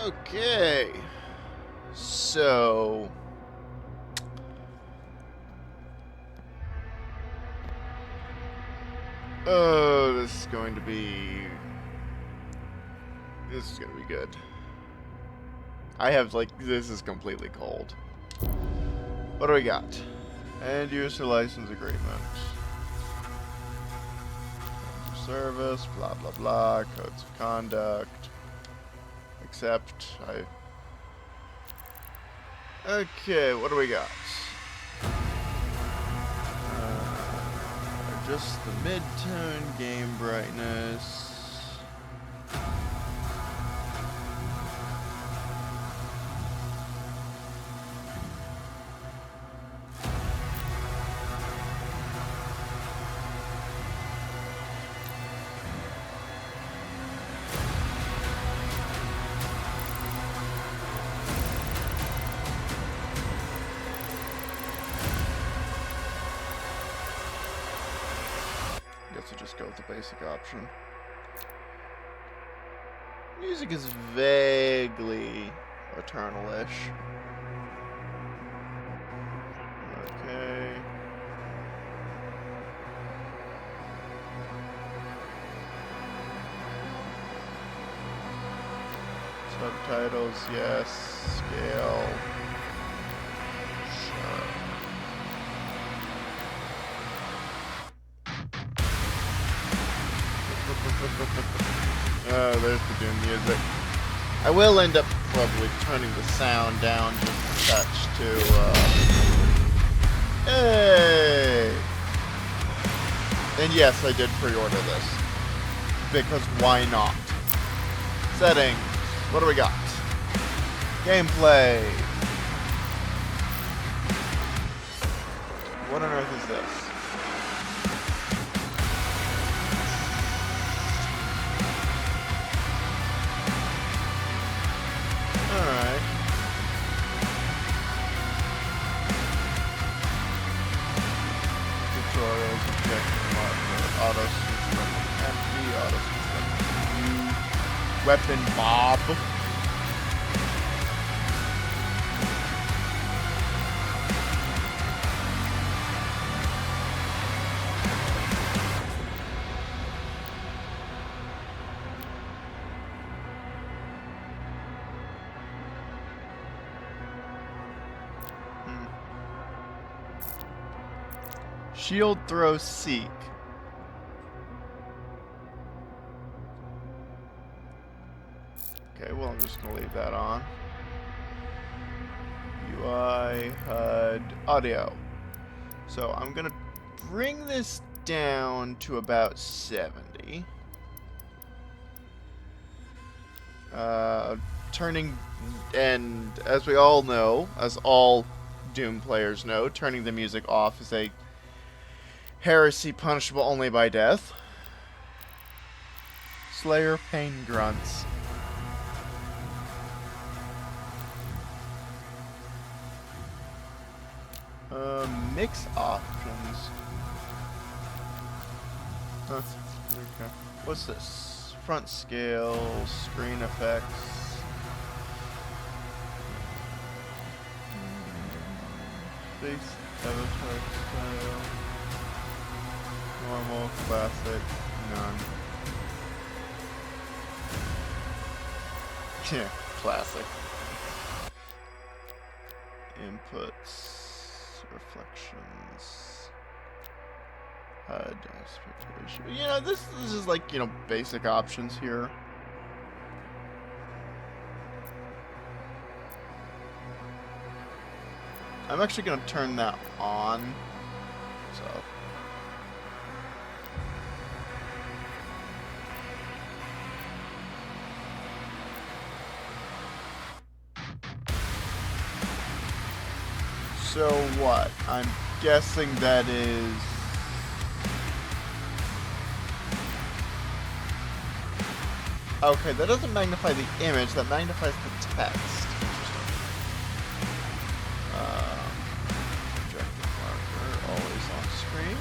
Okay. So... Oh, this is going to be... This is going to be good. I have, like, this is completely cold. What do we got? End user license agreement. Terms of service, blah, blah, blah. Codes of conduct. Accept. Okay, what do we got? Just the mid-tone game brightness. Guess we'll just go with the basic option. Music is vaguely Eternal-ish. Okay. Subtitles, yes. Scale. Sure. Oh, there's the Doom music. I will end up probably turning the sound down just a touch to, Hey! And yes, I did pre-order this. Because why not? Settings. What do we got? Gameplay. What on earth is this? Alright. Tutorials, objective marker, auto system, empty, auto system, new, weapon mob. Shield throw seek. Okay, well I'm just gonna leave that on. UI, HUD, audio. So I'm gonna bring this down to about 70. Turning, and as we all know, as all Doom players know, turning the music off is a heresy punishable only by death. Slayer pain grunts. Mix options. Huh. Okay. What's this? Front scale, screen effects. Face avatar style. Normal, classic, none. Yeah, classic. Inputs, reflections, HUD, aspect ratio. You know, this is like, you know, basic options here. I'm actually going to turn that on, so... So what? I'm guessing that is... Okay, that doesn't magnify the image, that magnifies the text. Objective marker, always on screen.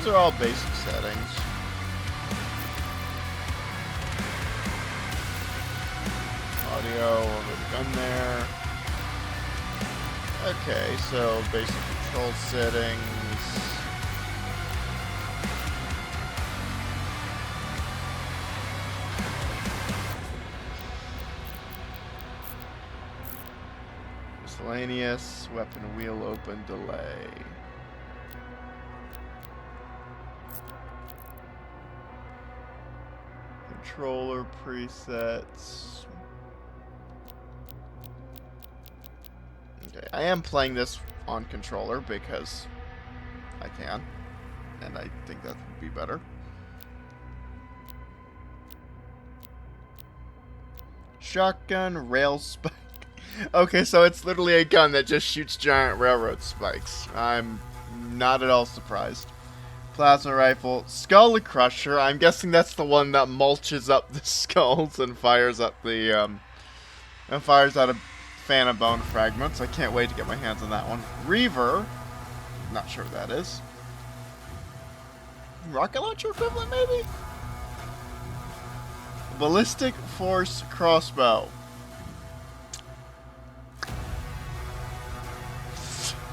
those are all basic settings. Audio over the gun there. Okay, so basic control settings. Miscellaneous, weapon wheel open delay. Controller presets. Okay, I am playing this on controller because I can, and I think that would be better. Shotgun rail spike. Okay, so it's literally a gun that just shoots giant railroad spikes. I'm not at all surprised. Plasma rifle, skull crusher. I'm guessing that's the one that mulches up the skulls and fires up the and fires out a fan of bone fragments. I can't wait to get my hands on that one. Reaver, not sure what that is. Rocket launcher equivalent, maybe. Ballistic force crossbow.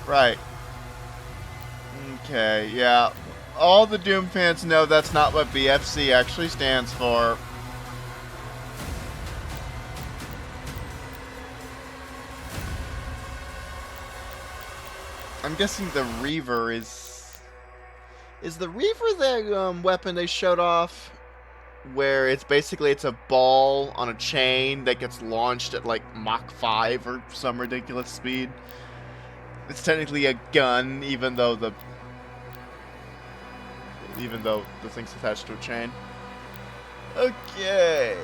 Right. Okay, yeah. All the Doom fans know that's not what BFC actually stands for. I'm guessing the Reaver is... Is the Reaver the weapon they showed off? Where it's basically it's a ball on a chain that gets launched at like Mach 5 or some ridiculous speed. It's technically a gun, even though the thing's attached to a chain. Okay.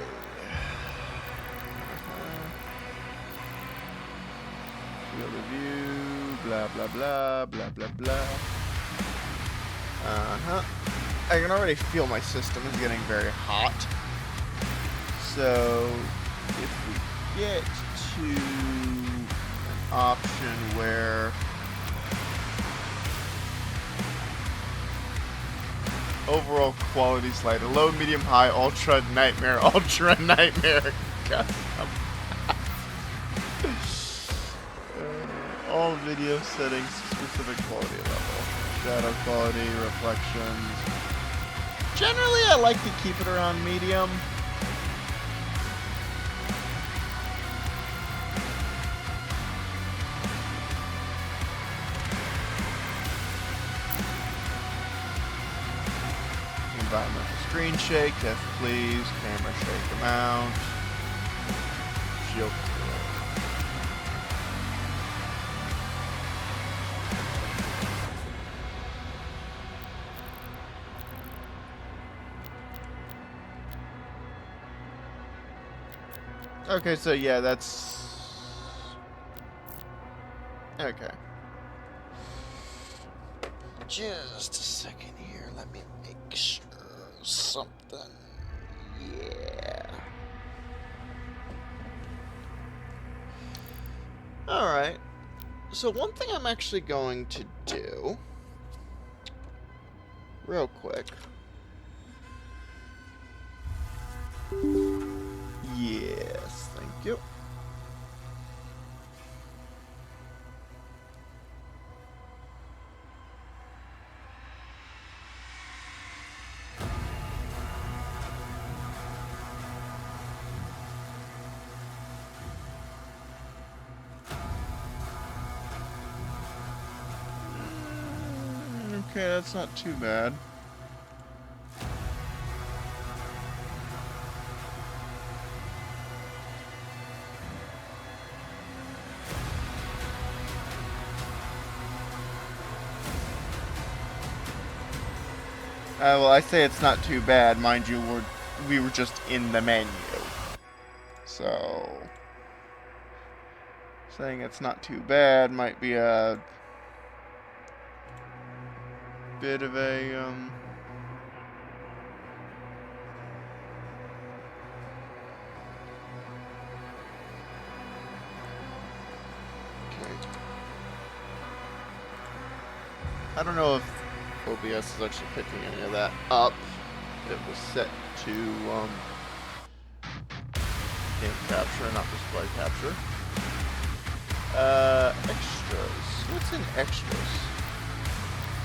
Field of view, blah blah blah, blah blah blah. I can already feel my system is getting very hot. So if we get to an option where overall quality slider, low, medium, high, ultra, nightmare, ultra, nightmare, custom. All video settings, specific quality level, shadow quality, reflections. Generally, I like to keep it around medium. Environmental screen shake, yes please. Camera shake amount. Shield control. Okay, so yeah, that's... Okay. Just a second here, let me make sure something... Yeah. Alright. So one thing I'm actually going to do... Real quick... Yes, thank you. Okay, that's not too bad. Well, I say it's not too bad. Mind you, we were just in the menu. So... saying it's not too bad might be a... bit of a, Okay. I don't know if OBS is actually picking any of that up. It was set to game capture, not display capture. Extras. What's in extras?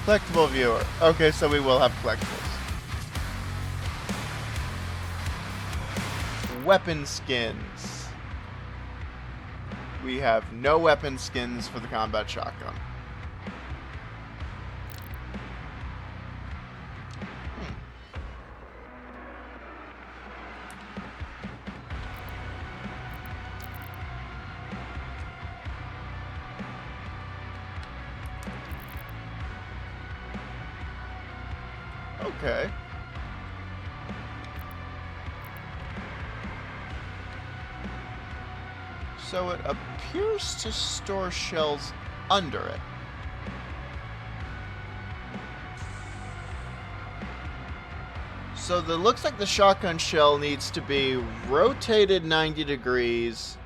Collectible viewer. Okay, so we will have collectibles. Weapon skins. We have no weapon skins for the combat shotgun. Okay. So it appears to store shells under it. So it looks like the shotgun shell needs to be rotated 90 degrees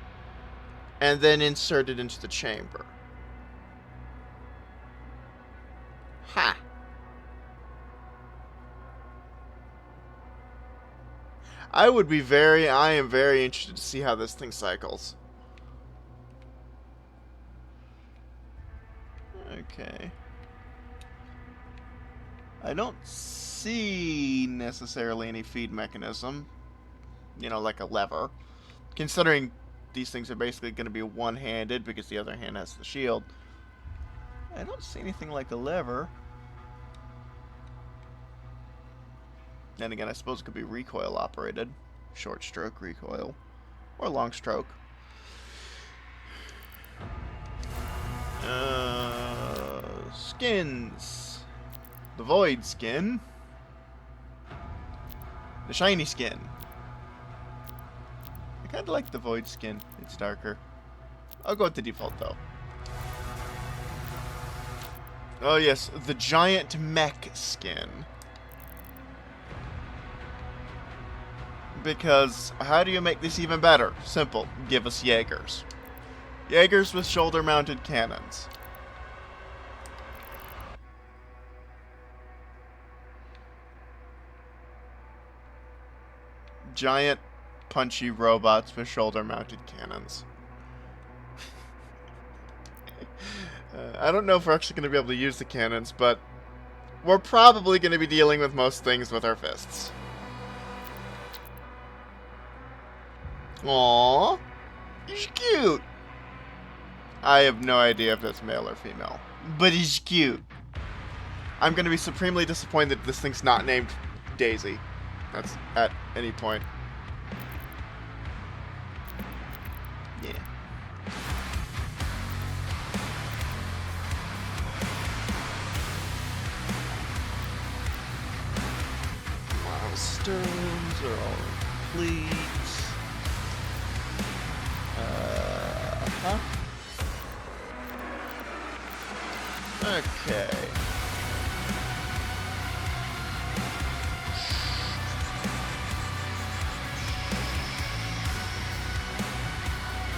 and then inserted into the chamber. Ha! I am very interested to see how this thing cycles. Okay. I don't see necessarily any feed mechanism. You know, like a lever. Considering these things are basically going to be one-handed because the other hand has the shield. I don't see anything like a lever. Then again, I suppose it could be recoil operated. Short stroke recoil. Or long stroke. Skins. The void skin. The shiny skin. I kinda like the void skin. It's darker. I'll go with the default though. Oh yes, the giant mech skin. Because how do you make this even better? Simple. Give us Jaegers. Jaegers with shoulder-mounted cannons. Giant, punchy robots with shoulder-mounted cannons. I don't know if we're actually going to be able to use the cannons, but we're probably going to be dealing with most things with our fists. Aww. He's cute. I have no idea if that's male or female. But he's cute. I'm going to be supremely disappointed that this thing's not named Daisy. That's at any point. Yeah. Milestones are all complete. Okay.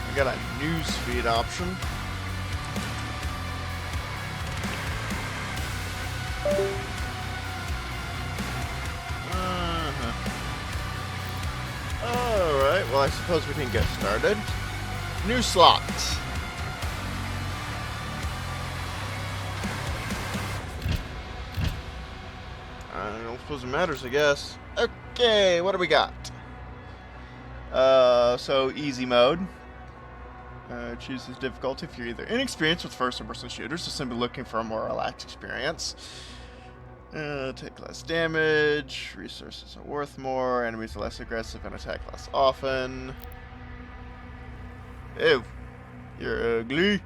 I got a newsfeed option. Alright, well I suppose we can get started. New slot. I don't suppose it matters, I guess. Okay, what do we got? So easy mode. Chooses difficulty if you're either inexperienced with first-person shooters or simply looking for a more relaxed experience. Take less damage, resources are worth more, enemies are less aggressive and attack less often. Ew, you're ugly.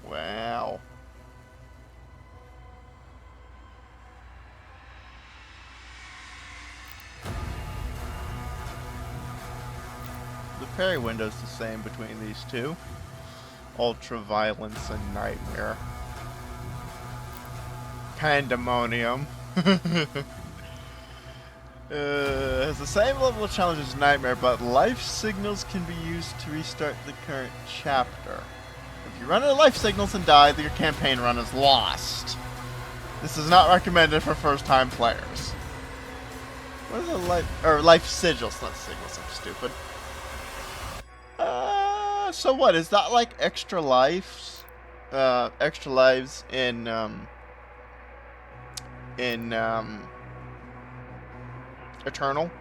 Wow. The parry window's the same between these two. Ultra violence and nightmare. Pandemonium. Has the same level of challenge as Nightmare, but life signals can be used to restart the current chapter. If you run out of life signals and die, then your campaign run is lost. This is not recommended for first-time players. What are the life sigils, not signals, I'm stupid. So what, is that like extra lives? Extra lives in Eternal?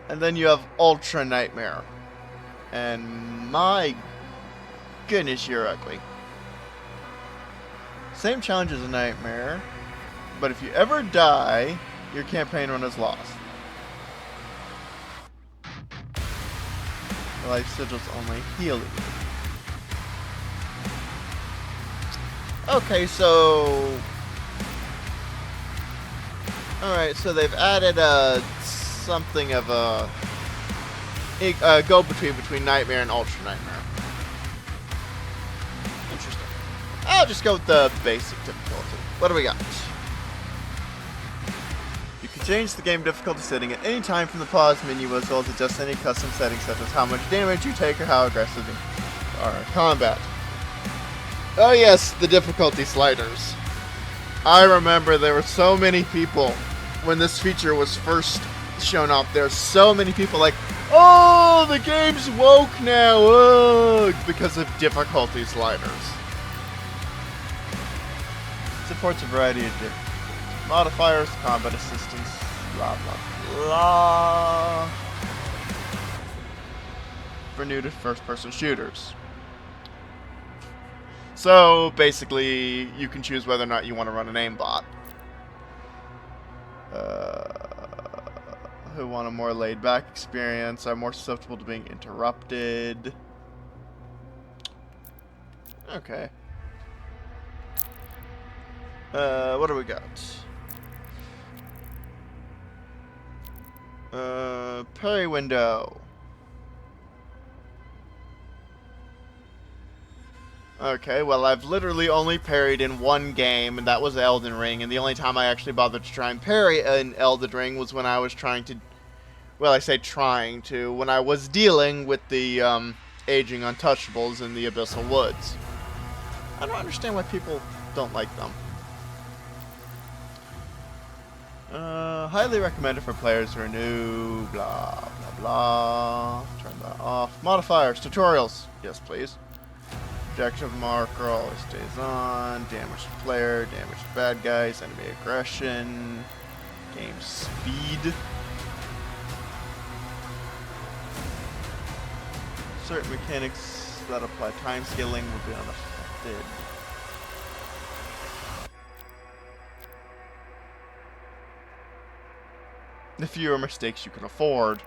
And then you have Ultra Nightmare. And my goodness, you're ugly. Same challenge as a Nightmare, but if you ever die, your campaign run is lost. The life sigils only heal you. Okay, so... Alright, so they've added something of a go-between between Nightmare and Ultra Nightmare. Interesting. I'll just go with the basic difficulty. What do we got? You can change the game difficulty setting at any time from the pause menu, as well as adjust any custom settings such as how much damage you take or how aggressive you are in combat. Oh yes, the difficulty sliders. I remember there were so many people when this feature was first shown off. There were so many people like, oh, the game's woke now, ugh, because of difficulty sliders. Supports a variety of different modifiers, combat assistance, blah blah blah. For new to first-person shooters. So basically, you can choose whether or not you want to run an aimbot. Who want a more laid-back experience, are more susceptible to being interrupted. Okay. What do we got? Parry window. Okay, well, I've literally only parried in one game, and that was Elden Ring, and the only time I actually bothered to try and parry in Elden Ring was when I was trying to... Well, I say trying to, when I was dealing with the, aging untouchables in the Abyssal Woods. I don't understand why people don't like them. Highly recommended for players who are new, blah, blah, blah. Turn that off. Modifiers, tutorials. Yes, please. Objective marker always stays on. Damage to player, damage to bad guys, enemy aggression, game speed. Certain mechanics that apply time scaling will be unaffected. The fewer mistakes you can afford.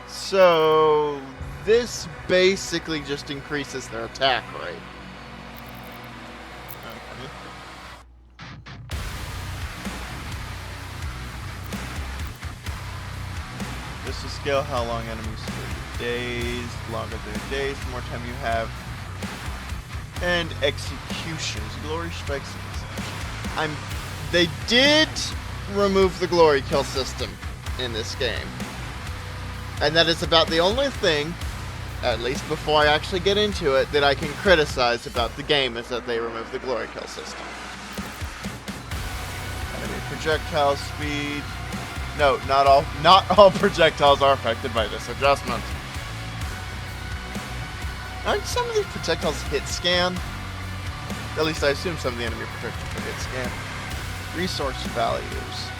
So this basically just increases their attack rate. Okay. This will scale how long enemies stay days. The longer their days, the more time you have. And executions. Glory strikes. They did remove the glory kill system in this game. And that is about the only thing, at least before I actually get into it, that I can criticize about the game is that they removed the glory kill system. Enemy projectile speed. No, not all projectiles are affected by this adjustment. Aren't some of these projectiles hit scan? At least I assume some of the enemy projectiles are hit scan. Resource values.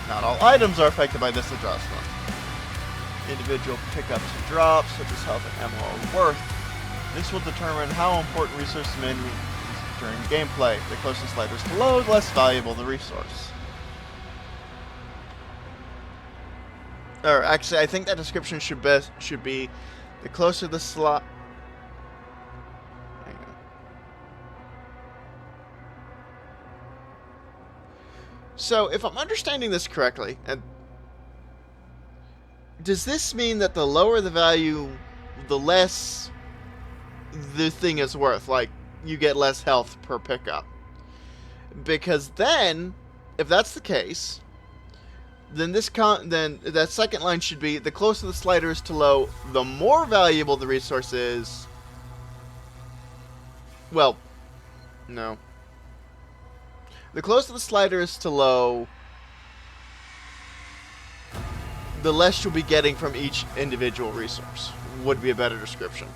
Not all items are affected by this adjustment. Individual pickups and drops, such as health and ammo, are worth. This will determine how important resources may be during gameplay. The closer the sliders to load, the less valuable the resource. Or actually, I think that description should be the closer the slot. Hang on. So, if I'm understanding this correctly, and does this mean that the lower the value, the less the thing is worth? Like, you get less health per pickup? Because then, if that's the case, then then that second line should be: the closer the slider is to low, the more valuable the resource is. Well, no. The closer the slider is to low, the less you'll be getting from each individual resource, would be a better description.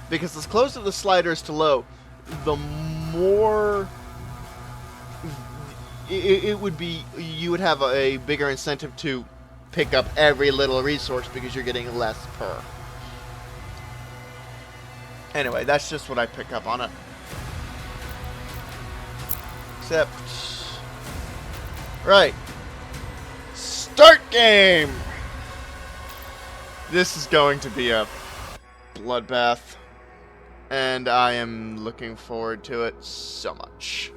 Because the closer the slider is to low, the more it would be, you would have a bigger incentive to pick up every little resource because you're getting less per. Anyway, that's just what I pick up on it. Except... Right. Start game! This is going to be a bloodbath. And I am looking forward to it so much.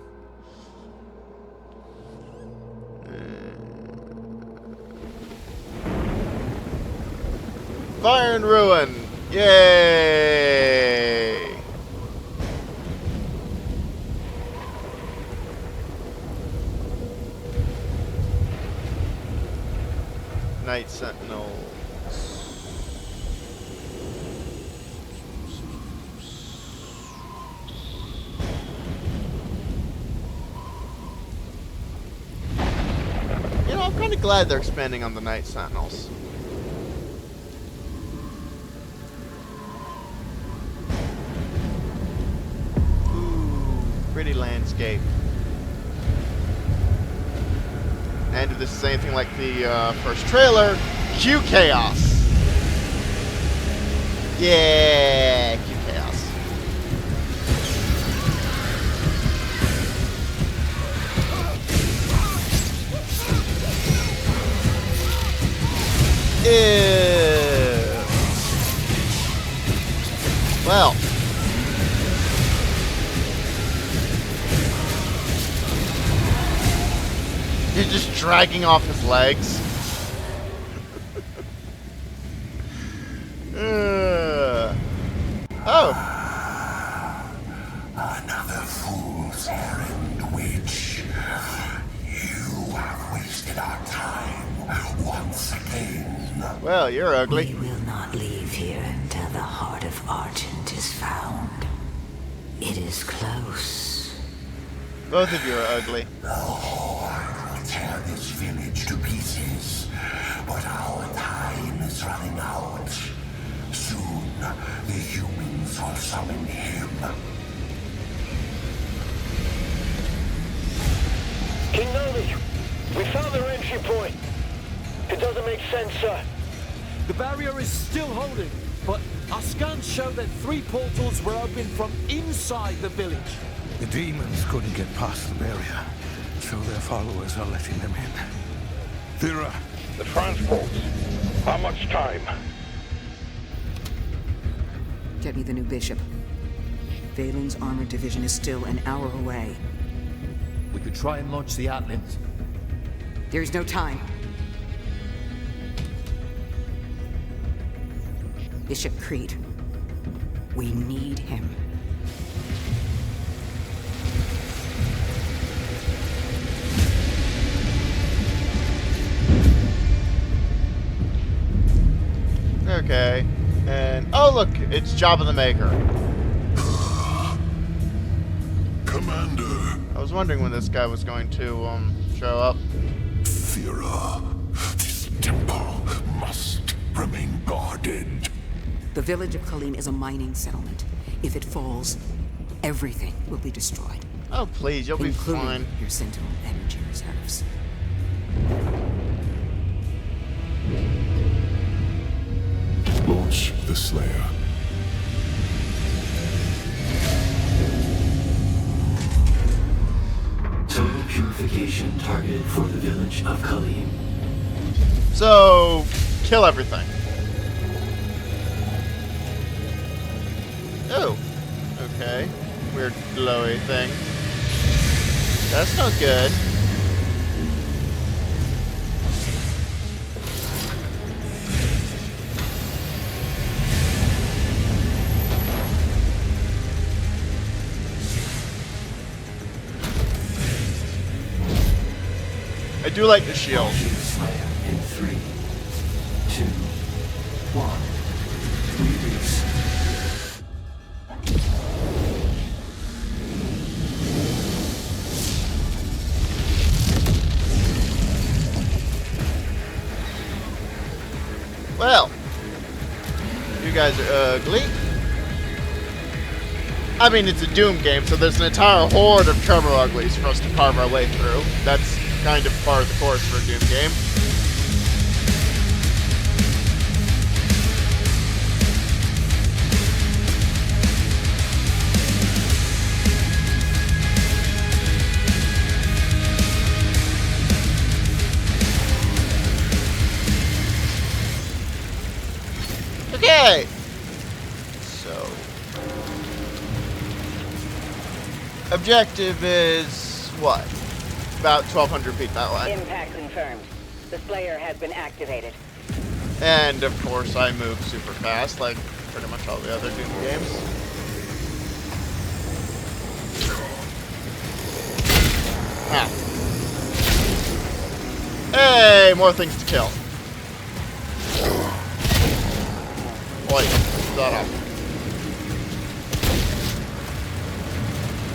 Fire and Ruin! Yay! Night Sentinels. You know, I'm kind of glad they're expanding on the Night Sentinels. Ooh, pretty landscape. And if this is anything like the first trailer, Q Chaos. Yeah, Q Chaos. Ew. Well. You're just dragging off his legs. Oh. Another fool's errand, witch. You have wasted our time once again. Well, you're ugly. We will not leave here until the heart of Argent is found. It is close. Both of you are ugly. The Horde will tear this village to pieces, but our time is running out. Soon, the humans will summon him. King Nomi, we found their entry point. It doesn't make sense, sir. The barrier is still holding, but our scans show that 3 portals were open from inside the village. The demons couldn't get past the barrier, so their followers are letting them in. Thera. The transports. How much time? Get me the new bishop. Valen's armored division is still an hour away. We could try and launch the Atlands. There's no time. Bishop Creed. We need him. Okay. And, oh look, it's Jabba the Maker. Commander. I was wondering when this guy was going to, show up. Thera, this temple must remain guarded. The village of Kalim is a mining settlement. If it falls, everything will be destroyed. Oh, please, you'll be including fine. your Sentinel energy reserves. Launch the Slayer. Total purification targeted for the village of Kalim. So, kill everything. Oh, okay. Weird glowy thing. That's not good. do like the shield. Slayer in 3, 2, 1. Release. Well, you guys are ugly. I mean, it's a Doom game, so there's an entire horde of Turbo Uglies for us to carve our way through. That's kind of part of the course for a Doom game. Okay. So, objective is what? About 1,200 feet that way. Impact confirmed. The Slayer has been activated. And of course, I move super fast, like pretty much all the other Doom games. Ah. Hey, more things to kill. Wait, shut up.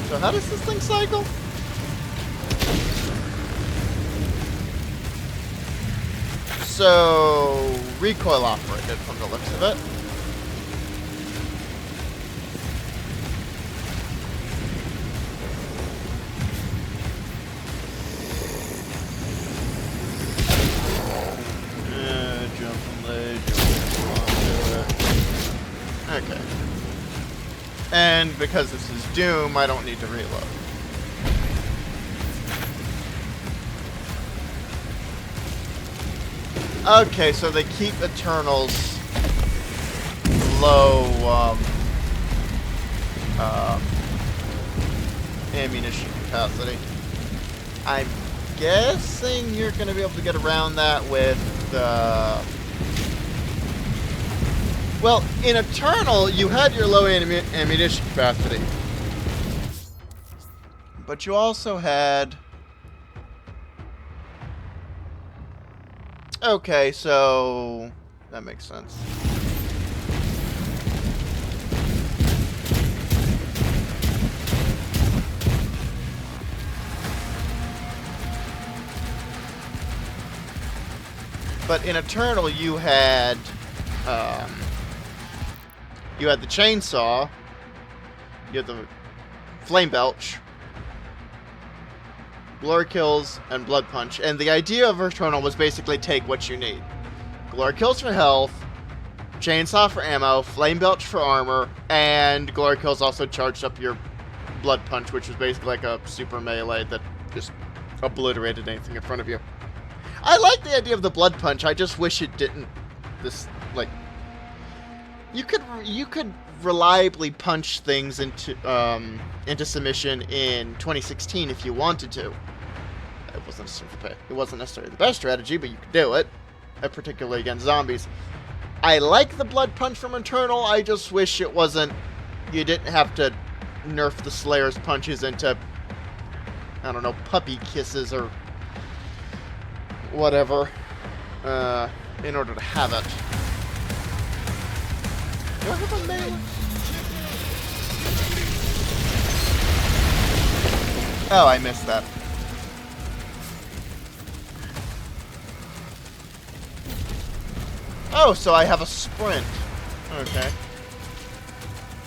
So how does this thing cycle? So, recoil operated from the looks of it. Okay. And because this is Doom, I don't need to reload. Okay, so they keep Eternals low ammunition capacity. I'm guessing you're going to be able to get around that with well, in Eternal, you had your low ammunition capacity. But you also had... Okay, so... that makes sense. But in Eternal, you had the chainsaw, you had the flame belch, glory kills, and blood punch. And the idea of Eternal was basically take what you need: glory kills for health, chainsaw for ammo, flame belch for armor, and glory kills also charged up your blood punch, which was basically like a super melee that just obliterated anything in front of you. I like the idea of the blood punch. I just wish it didn't. You could reliably punch things into submission in 2016 if you wanted to. It wasn't necessarily the best strategy, but you could do it, particularly against zombies. I like the blood punch from Eternal. I just wish it wasn't. You didn't have to nerf the Slayer's punches into, I don't know, puppy kisses or whatever, in order to have it. Do I have a melee? Oh, I missed that. Oh, so I have a sprint. Okay.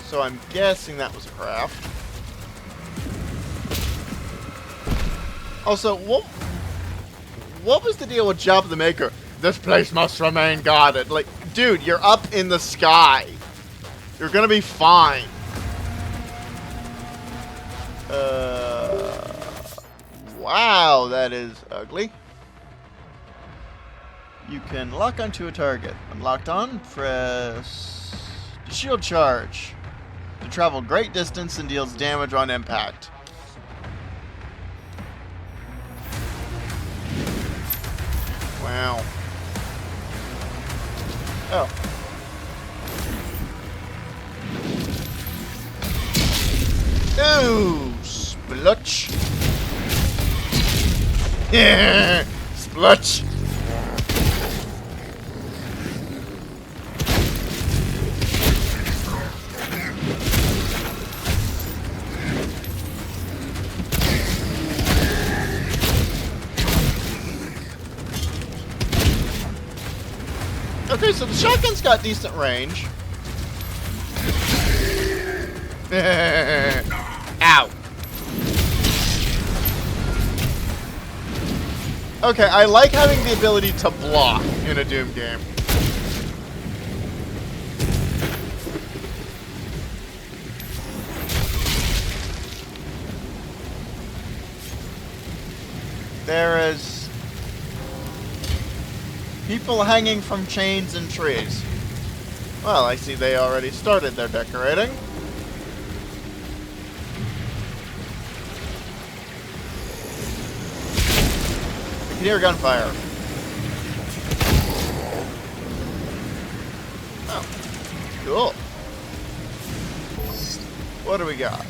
So I'm guessing that was a craft. Also, what was the deal with Jabba the Maker? This place must remain guarded. Like, dude, you're up in the sky. You're gonna be fine. Wow, that is ugly. You can lock onto a target. When locked on, press the shield charge to travel great distance and deals damage on impact. Wow. Oh. Ooh, splutch. Yeah. Let's. Okay, so the shotgun's got decent range. Ow. Okay, I like having the ability to block in a Doom game. There is people hanging from chains and trees. Well, I see they already started their decorating. I can hear gunfire. Oh, cool. What do we got?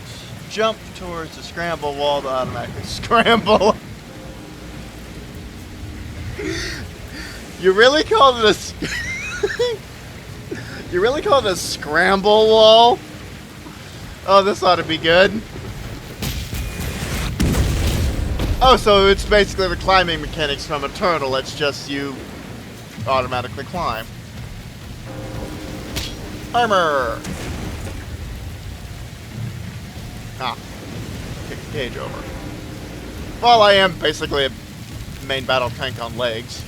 Jump towards the scramble wall to automatically scramble. You really called it a... You really called it a scramble wall? Oh, this ought to be good. Oh, so it's basically the climbing mechanics from Eternal. It's just you automatically climb. Armor! Ah. Kick the cage over. Well, I am basically a main battle tank on legs.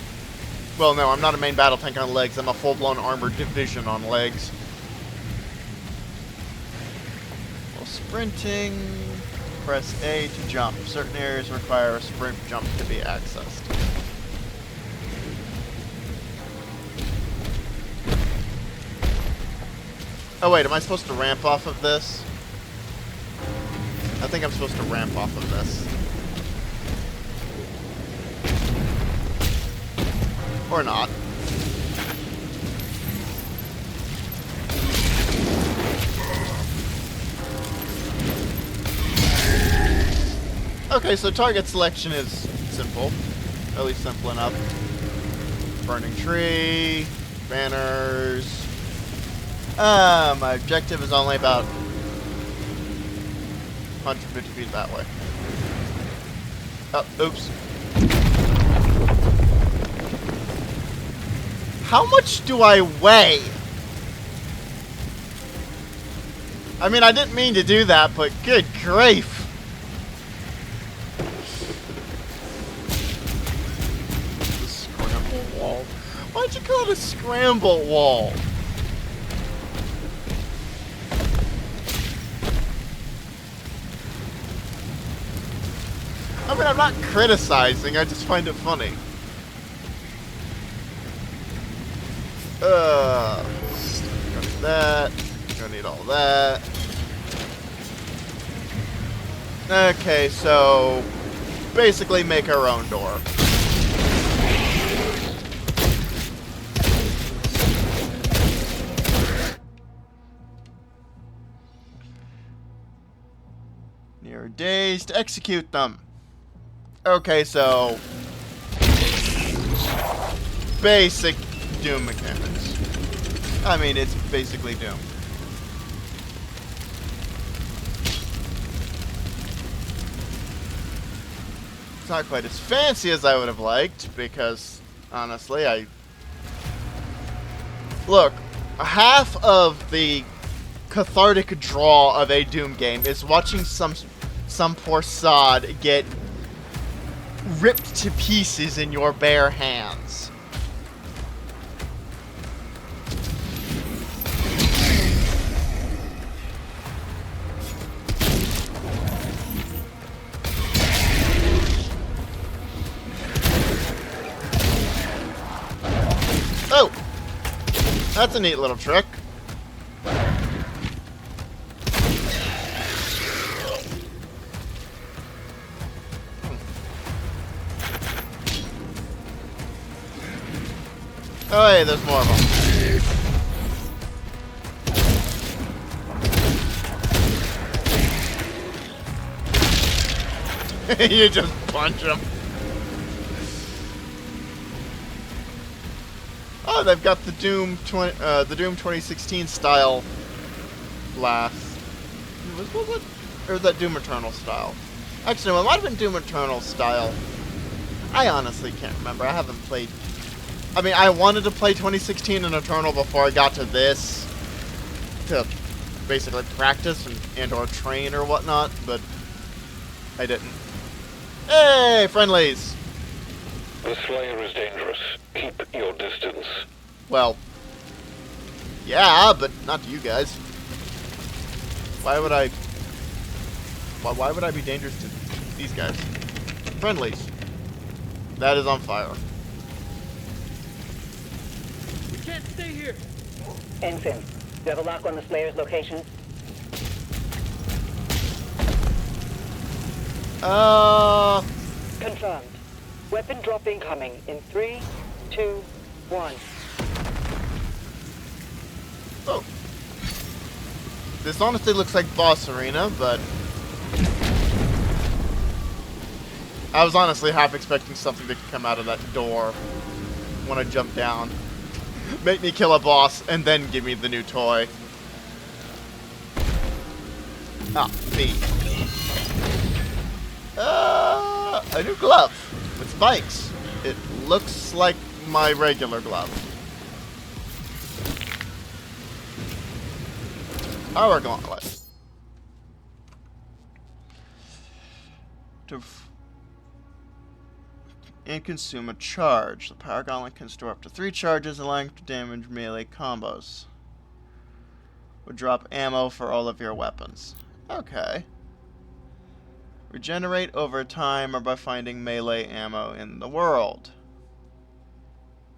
Well, no, I'm not a main battle tank on legs. I'm a full-blown armored division on legs. While sprinting, press A to jump. Certain areas require a sprint jump to be accessed. Oh wait, am I supposed to ramp off of this? I think I'm supposed to ramp off of this. Or not. Okay, so target selection is simple. At least simple enough. Burning tree, banners. My objective is only about 150 feet that way. Oh, oops. How much do I weigh? I mean, I didn't mean to do that, but good grief. The scramble wall. Why'd you call it a scramble wall? I mean, I'm not criticizing, I just find it funny. Gonna need that. Gonna need all that. Okay, so basically make our own door. Near days to execute them. Okay, so basic Doom mechanics. I mean, it's basically Doom. It's not quite as fancy as I would have liked, because, honestly, Look, half of the cathartic draw of a Doom game is watching some poor sod get ripped to pieces in your bare hands. Oh! That's a neat little trick. Oh, hey, there's more of them. You just punch them. Oh, they've got the Doom 2016 style blast. Was it? Or was that Doom Eternal style? Actually, no, it might have been Doom Eternal style. I honestly can't remember. I haven't played. I mean, I wanted to play 2016 and Eternal before I got to this to basically practice and or train or whatnot, but I didn't. Hey, friendlies! The Slayer is dangerous. Keep your distance. Well, yeah, but not to you guys. Why would I? Why would I be dangerous to these guys? Friendlies. That is on fire. We can't stay here. Ensign, you have a lock on the Slayer's location? Confirmed. Weapon drop incoming in 3, 2, 1. Oh. This honestly looks like Boss Arena, but I was honestly half expecting something to come out of that door when I jump down. Make me kill a boss and then give me the new toy. Ah, me. A new glove with spikes. It looks like my regular glove. Power gauntlet. And consume a charge. The power gauntlet can store up to 3 charges, allowing to damage melee combos. Would drop ammo for all of your weapons. Okay. Regenerate over time or by finding melee ammo in the world.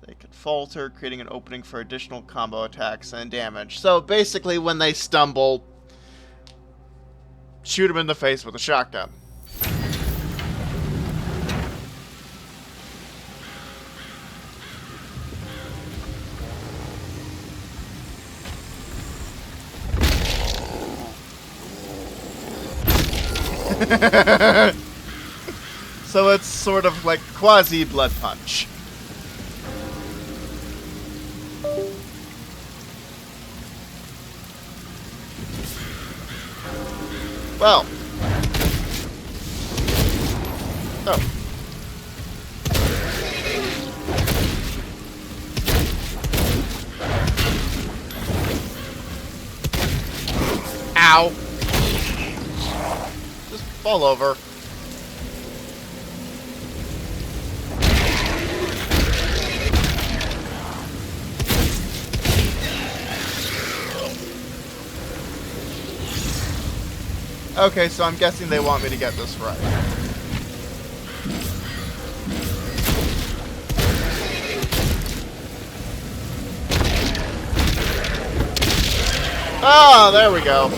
They could falter, creating an opening for additional combo attacks and damage. So basically, when they stumble, shoot them in the face with a shotgun. So it's sort of like quasi blood punch. Well. Oh. Ow. Just fall over. Okay, so I'm guessing they want me to get this right. Ah, there we go.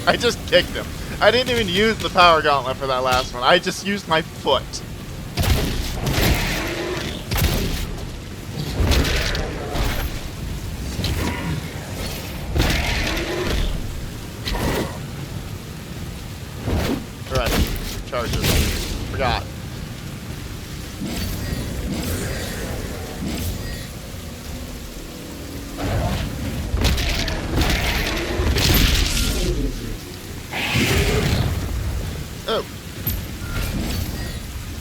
I just kicked him. I didn't even use the power gauntlet for that last one. I just used my foot. Charges. Forgot. Oh.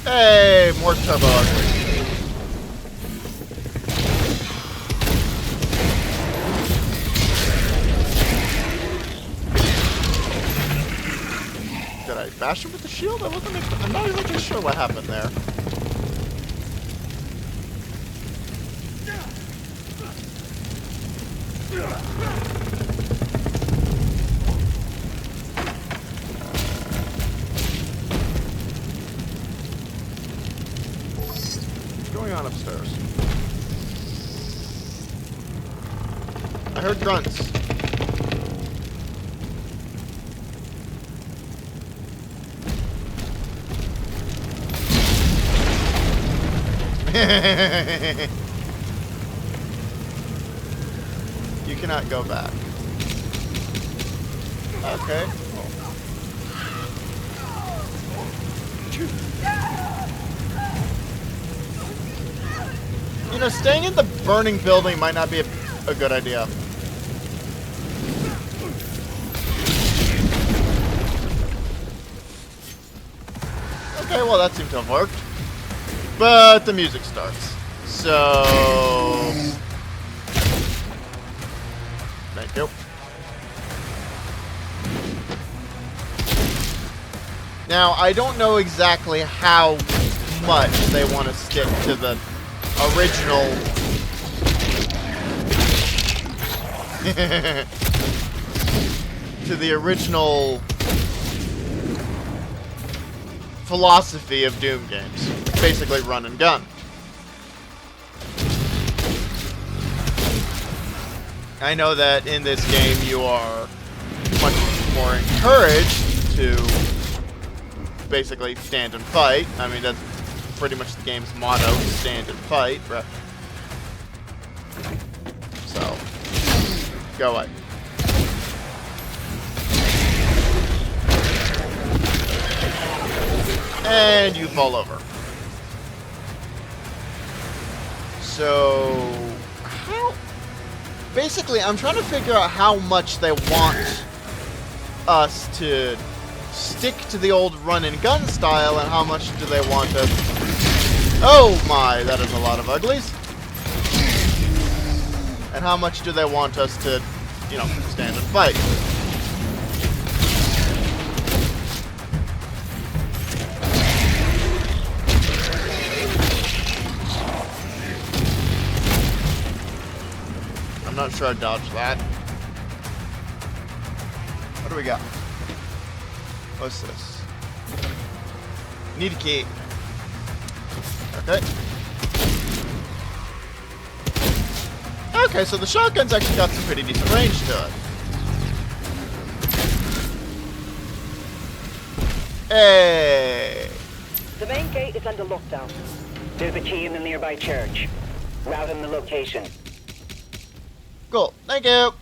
Hey, more Turbo Ugly. Did I bash him with the shield? I'm not even too sure what happened there. What's going on upstairs? I heard grunts. You cannot go back. Okay. You know, staying in the burning building might not be a good idea. Okay, well that seemed to have worked. But the music starts. So... Thank you. Now, I don't know exactly how much they want to stick to the original... to the original... philosophy of Doom games. Basically run and gun. I know that in this game you are much more encouraged to basically stand and fight. I mean, that's pretty much the game's motto, stand and fight. So, go away. And you fall over. So, how... Basically, I'm trying to figure out how much they want us to stick to the old run and gun style and how much do they want us... Oh my, that is a lot of uglies. And how much do they want us to, you know, stand and fight. I'm not sure I dodged that. What do we got? What's this? Need a key. Okay. Okay, so the shotgun's actually got some pretty decent range to it. Hey! The main gate is under lockdown. There's a key in the nearby church. Route in the location. Cool. Thank you.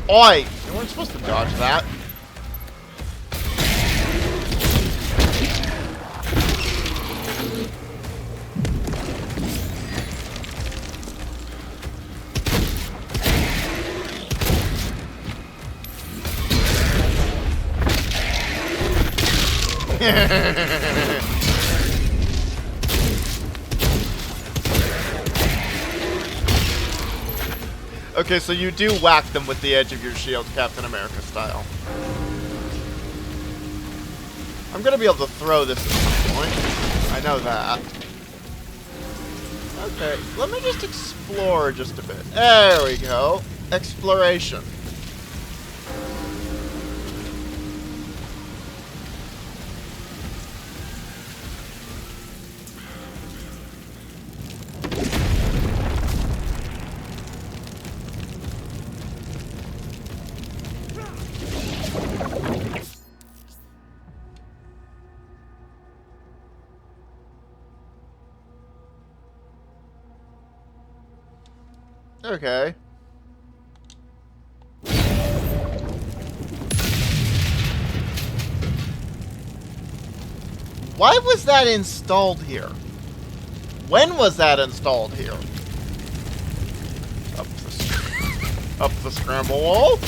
Oi! You weren't supposed to dodge that. Okay, so you do whack them with the edge of your shield, Captain America style. I'm gonna be able to throw this at some point. I know that. Okay, let me just explore just a bit. There we go. Exploration. Okay. Why was that installed here? When was that installed here? Up the scramble wall?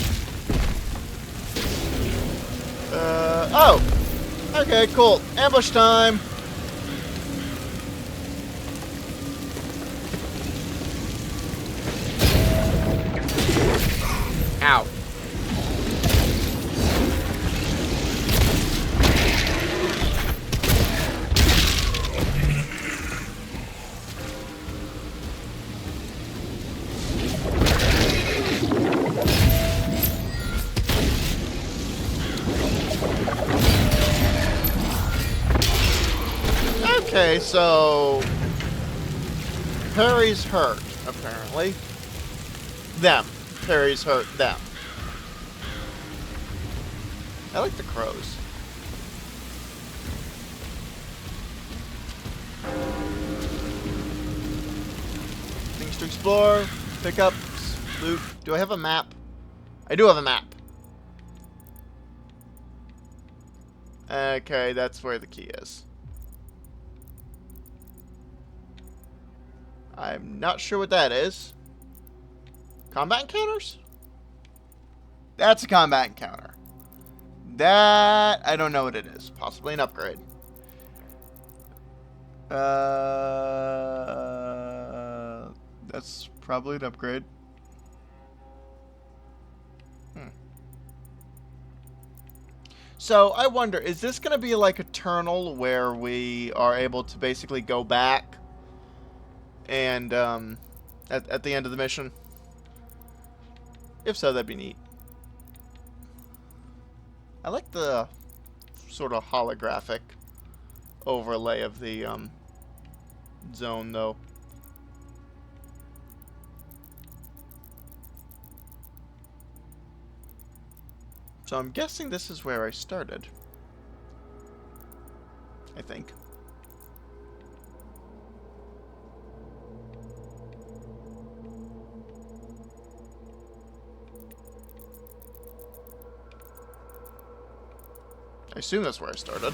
Oh! Okay, cool. Ambush time! Ow. Okay, so Perry's hurt, apparently. Them. Perry's hurt them. I like the crows. Things to explore, pick up, loot. Do I have a map? I do have a map. Okay, that's where the key is. I'm not sure what that is. Combat encounters? That's a combat encounter. That, I don't know what it is. Possibly an upgrade. That's probably an upgrade. So, I wonder, is this going to be like Eternal, where we are able to basically go back and, at the end of the mission? If so, that'd be neat. I like the sort of holographic overlay of the, zone, though. So I'm guessing this is where I started. I think. I assume that's where I started.